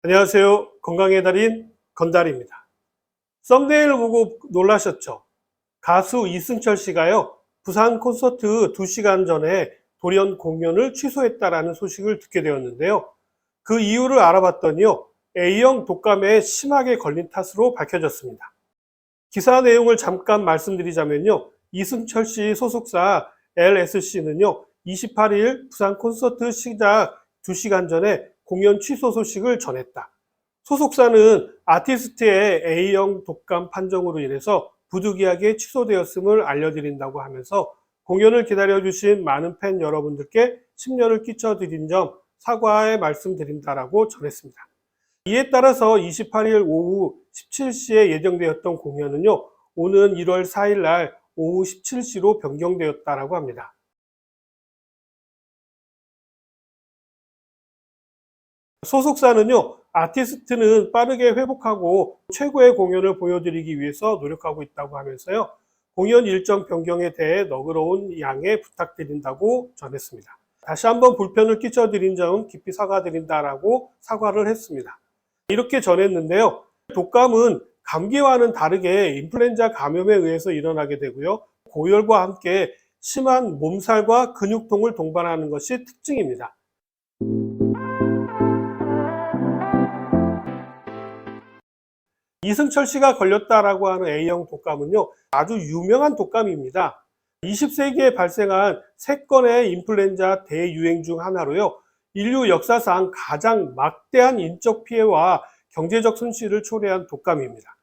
안녕하세요. 건강의 달인 건달입니다. 썸네일을 보고 놀라셨죠? 가수 이승철 씨가요, 부산 콘서트 2시간 전에 돌연 공연을 취소했다라는 소식을 듣게 되었는데요. 그 이유를 알아봤더니요, A형 독감에 심하게 걸린 탓으로 밝혀졌습니다. 기사 내용을 잠깐 말씀드리자면요, 이승철 씨 소속사 LSC는요, 28일 부산 콘서트 시작 2시간 전에 공연 취소 소식을 전했다. 소속사는 아티스트의 A형 독감 판정으로 인해서 부득이하게 취소되었음을 알려드린다고 하면서 공연을 기다려주신 많은 팬 여러분들께 심려를 끼쳐드린 점 사과의 말씀드린다라고 전했습니다. 이에 따라서 28일 오후 17시에 예정되었던 공연은요, 오는 1월 4일 날 오후 17시로 변경되었다라고 합니다. 소속사는요, 아티스트는 빠르게 회복하고 최고의 공연을 보여드리기 위해서 노력하고 있다고 하면서요, 공연 일정 변경에 대해 너그러운 양해 부탁드린다고 전했습니다. 다시 한번 불편을 끼쳐드린 점 깊이 사과드린다라고 사과를 했습니다. 이렇게 전했는데요, 독감은 감기와는 다르게 인플루엔자 감염에 의해서 일어나게 되고요, 고열과 함께 심한 몸살과 근육통을 동반하는 것이 특징입니다. 이승철 씨가 걸렸다라고 하는 A형 독감은요, 아주 유명한 독감입니다. 20세기에 발생한 3건의 인플루엔자 대유행 중 하나로요, 인류 역사상 가장 막대한 인적 피해와 경제적 손실을 초래한 독감입니다.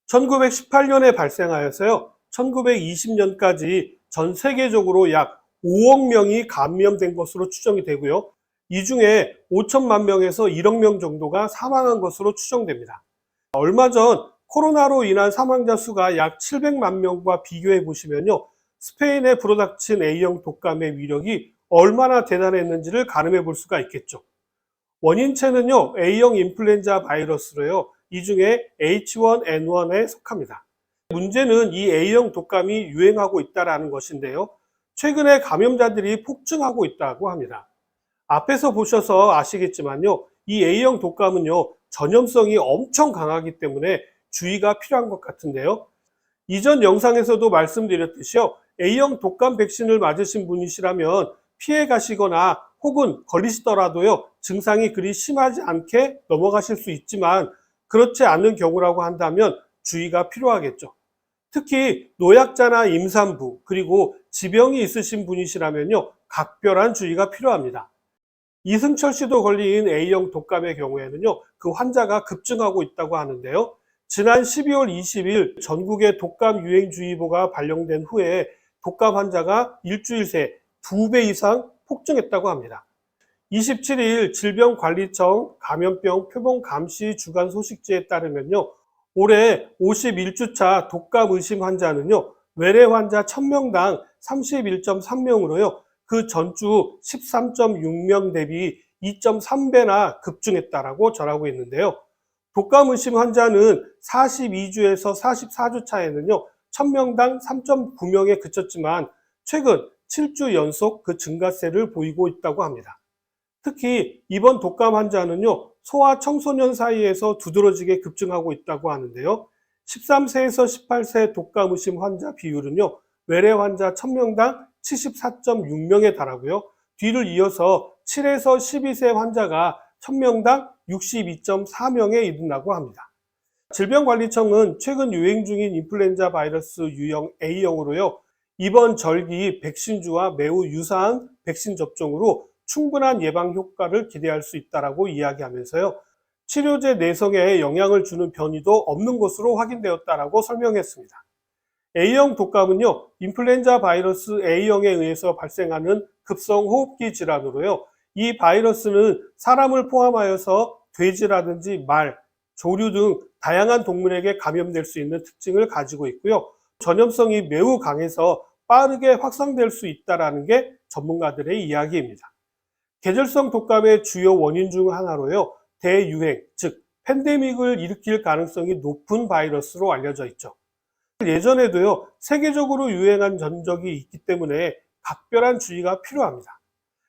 1918년에 발생하여서요, 1920년까지 전 세계적으로 약 5억 명이 감염된 것으로 추정이 되고요, 이 중에 5천만 명에서 1억 명 정도가 사망한 것으로 추정됩니다. 얼마 전 코로나로 인한 사망자 수가 약 700만 명과 비교해 보시면요, 스페인에 불어닥친 A형 독감의 위력이 얼마나 대단했는지를 가늠해 볼 수가 있겠죠. 원인체는요, A형 인플루엔자 바이러스로요, 이 중에 H1N1에 속합니다. 문제는 이 A형 독감이 유행하고 있다는 것인데요, 최근에 감염자들이 폭증하고 있다고 합니다. 앞에서 보셔서 아시겠지만요, 이 A형 독감은요, 전염성이 엄청 강하기 때문에 주의가 필요한 것 같은데요. 이전 영상에서도 말씀드렸듯이요, A형 독감 백신을 맞으신 분이시라면 피해 가시거나 혹은 걸리시더라도요, 증상이 그리 심하지 않게 넘어가실 수 있지만 그렇지 않은 경우라고 한다면 주의가 필요하겠죠. 특히 노약자나 임산부 그리고 지병이 있으신 분이시라면요, 각별한 주의가 필요합니다. 이승철 씨도 걸린 A형 독감의 경우에는요, 그 환자가 급증하고 있다고 하는데요. 지난 12월 20일 전국에 독감 유행주의보가 발령된 후에 독감 환자가 일주일 새 2배 이상 폭증했다고 합니다. 27일 질병관리청 감염병 표본 감시 주간 소식지에 따르면요, 올해 51주차 독감 의심 환자는요, 외래 환자 1000명당 31.3명으로요, 그 전주 13.6명 대비 2.3배나 급증했다라고 전하고 있는데요. 독감 의심 환자는 42주에서 44주 차에는요, 1000명당 3.9명에 그쳤지만 최근 7주 연속 그 증가세를 보이고 있다고 합니다. 특히 이번 독감 환자는요, 소아 청소년 사이에서 두드러지게 급증하고 있다고 하는데요. 13세에서 18세 독감 의심 환자 비율은요, 외래 환자 1000명당 74.6명에 달하고요. 뒤를 이어서 7에서 12세 환자가 1000명당 62.4명에 이른다고 합니다. 질병관리청은 최근 유행 중인 인플루엔자 바이러스 유형 A형으로요, 이번 절기 백신주와 매우 유사한 백신 접종으로 충분한 예방 효과를 기대할 수 있다고 이야기하면서요, 치료제 내성에 영향을 주는 변이도 없는 것으로 확인되었다고 설명했습니다. A형 독감은요, 인플루엔자 바이러스 A형에 의해서 발생하는 급성 호흡기 질환으로요, 이 바이러스는 사람을 포함하여서 돼지라든지 말, 조류 등 다양한 동물에게 감염될 수 있는 특징을 가지고 있고요. 전염성이 매우 강해서 빠르게 확산될 수 있다는 게 전문가들의 이야기입니다. 계절성 독감의 주요 원인 중 하나로요, 대유행, 즉 팬데믹을 일으킬 가능성이 높은 바이러스로 알려져 있죠. 예전에도요, 세계적으로 유행한 전적이 있기 때문에 각별한 주의가 필요합니다.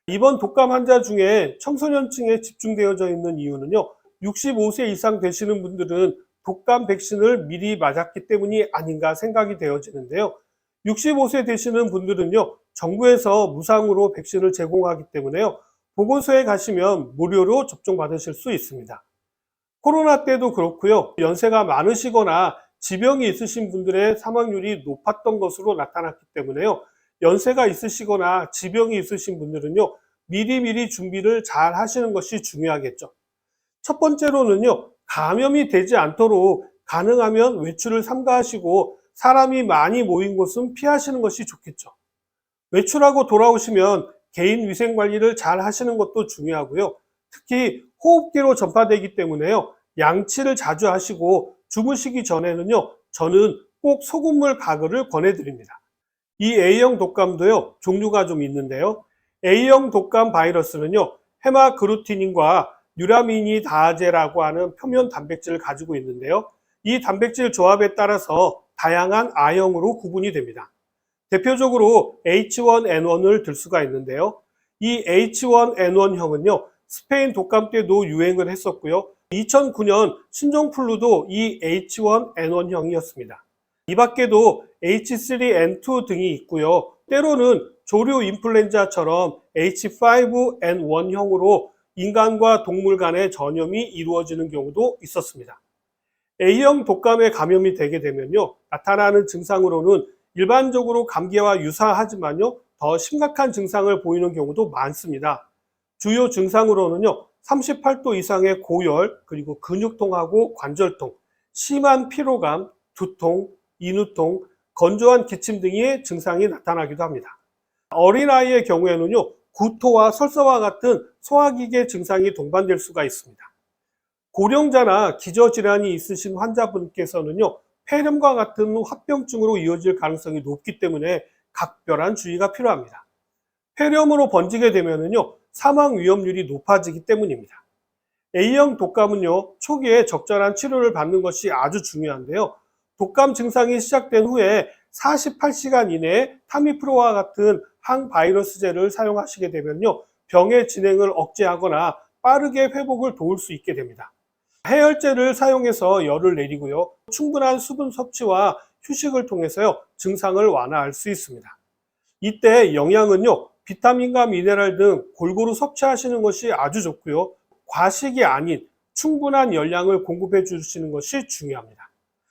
이번 독감 환자 중에 청소년층에 집중되어져 있는 이유는요, 65세 이상 되시는 분들은 독감 백신을 미리 맞았기 때문이 아닌가 생각이 되어지는데요. 65세 되시는 분들은요, 정부에서 무상으로 백신을 제공하기 때문에요, 보건소에 가시면 무료로 접종받으실 수 있습니다. 코로나 때도 그렇고요, 연세가 많으시거나 지병이 있으신 분들의 사망률이 높았던 것으로 나타났기 때문에요, 연세가 있으시거나 지병이 있으신 분들은요, 미리미리 준비를 잘 하시는 것이 중요하겠죠. 첫 번째로는요, 감염이 되지 않도록 가능하면 외출을 삼가하시고 사람이 많이 모인 곳은 피하시는 것이 좋겠죠. 외출하고 돌아오시면 개인 위생 관리를 잘 하시는 것도 중요하고요. 특히 호흡기로 전파되기 때문에요, 양치를 자주 하시고 주무시기 전에는요, 저는 꼭 소금물 가글을 권해드립니다. 이 A형 독감도요, 종류가 좀 있는데요. A형 독감 바이러스는요, 헤마그루티닌과 유라미니다제라고 하는 표면 단백질을 가지고 있는데요. 이 단백질 조합에 따라서 다양한 A형으로 구분이 됩니다. 대표적으로 H1N1을 들 수가 있는데요. 이 H1N1형은요, 스페인 독감 때도 유행을 했었고요. 2009년 신종플루도 이 H1N1형이었습니다. 이 밖에도 H3N2 등이 있고요. 때로는 조류 인플루엔자처럼 H5N1형으로 인간과 동물 간의 전염이 이루어지는 경우도 있었습니다. A형 독감에 감염이 되게 되면요, 나타나는 증상으로는 일반적으로 감기와 유사하지만요, 더 심각한 증상을 보이는 경우도 많습니다. 주요 증상으로는요, 38도 이상의 고열, 그리고 근육통하고 관절통, 심한 피로감, 두통, 인후통, 건조한 기침 등의 증상이 나타나기도 합니다. 어린아이의 경우에는요, 구토와 설사와 같은 소화기계 증상이 동반될 수가 있습니다. 고령자나 기저질환이 있으신 환자분께서는요, 폐렴과 같은 합병증으로 이어질 가능성이 높기 때문에 각별한 주의가 필요합니다. 폐렴으로 번지게 되면요, 사망 위험률이 높아지기 때문입니다. A형 독감은요, 초기에 적절한 치료를 받는 것이 아주 중요한데요. 독감 증상이 시작된 후에 48시간 이내에 타미프루와 같은 항바이러스제를 사용하시게 되면요, 병의 진행을 억제하거나 빠르게 회복을 도울 수 있게 됩니다. 해열제를 사용해서 열을 내리고요, 충분한 수분 섭취와 휴식을 통해서요, 증상을 완화할 수 있습니다. 이때 영양은요, 비타민과 미네랄 등 골고루 섭취하시는 것이 아주 좋고요, 과식이 아닌 충분한 열량을 공급해 주시는 것이 중요합니다.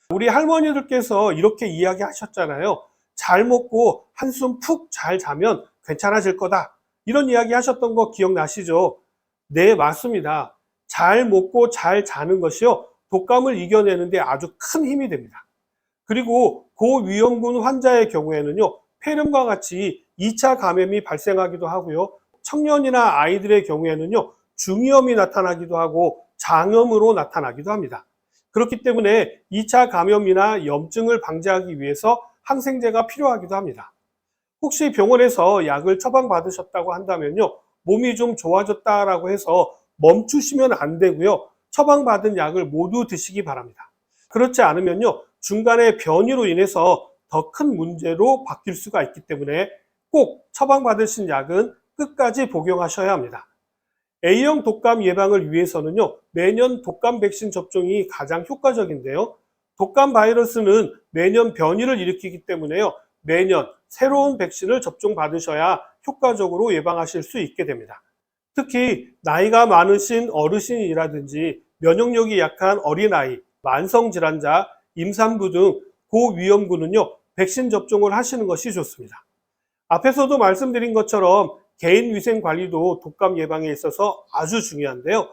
우리 할머니들께서 이렇게 이야기하셨잖아요. 잘 먹고 한숨 푹 잘 자면 괜찮아질 거다. 이런 이야기 하셨던 거 기억나시죠? 네, 맞습니다. 잘 먹고 잘 자는 것이요, 독감을 이겨내는데 아주 큰 힘이 됩니다. 그리고 고위험군 환자의 경우에는요, 폐렴과 같이 2차 감염이 발생하기도 하고요, 청년이나 아이들의 경우에는요, 중이염이 나타나기도 하고 장염으로 나타나기도 합니다. 그렇기 때문에 2차 감염이나 염증을 방지하기 위해서 항생제가 필요하기도 합니다. 혹시 병원에서 약을 처방받으셨다고 한다면요, 몸이 좀 좋아졌다라고 해서 멈추시면 안 되고요, 처방받은 약을 모두 드시기 바랍니다. 그렇지 않으면요, 중간에 변이로 인해서 더 큰 문제로 바뀔 수가 있기 때문에 꼭 처방받으신 약은 끝까지 복용하셔야 합니다. A형 독감 예방을 위해서는요, 매년 독감 백신 접종이 가장 효과적인데요. 독감 바이러스는 매년 변이를 일으키기 때문에요, 매년 새로운 백신을 접종받으셔야 효과적으로 예방하실 수 있게 됩니다. 특히 나이가 많으신 어르신이라든지 면역력이 약한 어린아이, 만성질환자, 임산부 등 고위험군은요, 백신 접종을 하시는 것이 좋습니다. 앞에서도 말씀드린 것처럼 개인 위생 관리도 독감 예방에 있어서 아주 중요한데요.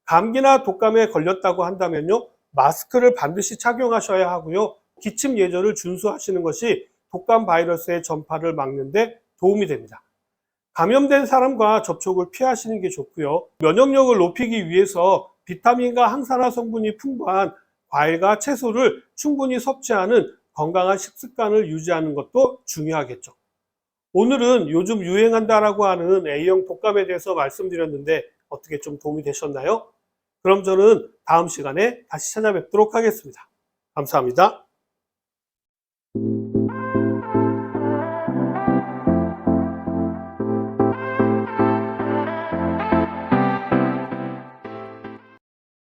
감기나 독감에 걸렸다고 한다면요, 마스크를 반드시 착용하셔야 하고요, 기침 예절을 준수하시는 것이 독감 바이러스의 전파를 막는 데 도움이 됩니다. 감염된 사람과 접촉을 피하시는 게 좋고요, 면역력을 높이기 위해서 비타민과 항산화 성분이 풍부한 과일과 채소를 충분히 섭취하는 건강한 식습관을 유지하는 것도 중요하겠죠. 오늘은 요즘 유행한다라고 하는 A형 독감에 대해서 말씀드렸는데 어떻게 좀 도움이 되셨나요? 그럼 저는 다음 시간에 다시 찾아뵙도록 하겠습니다. 감사합니다.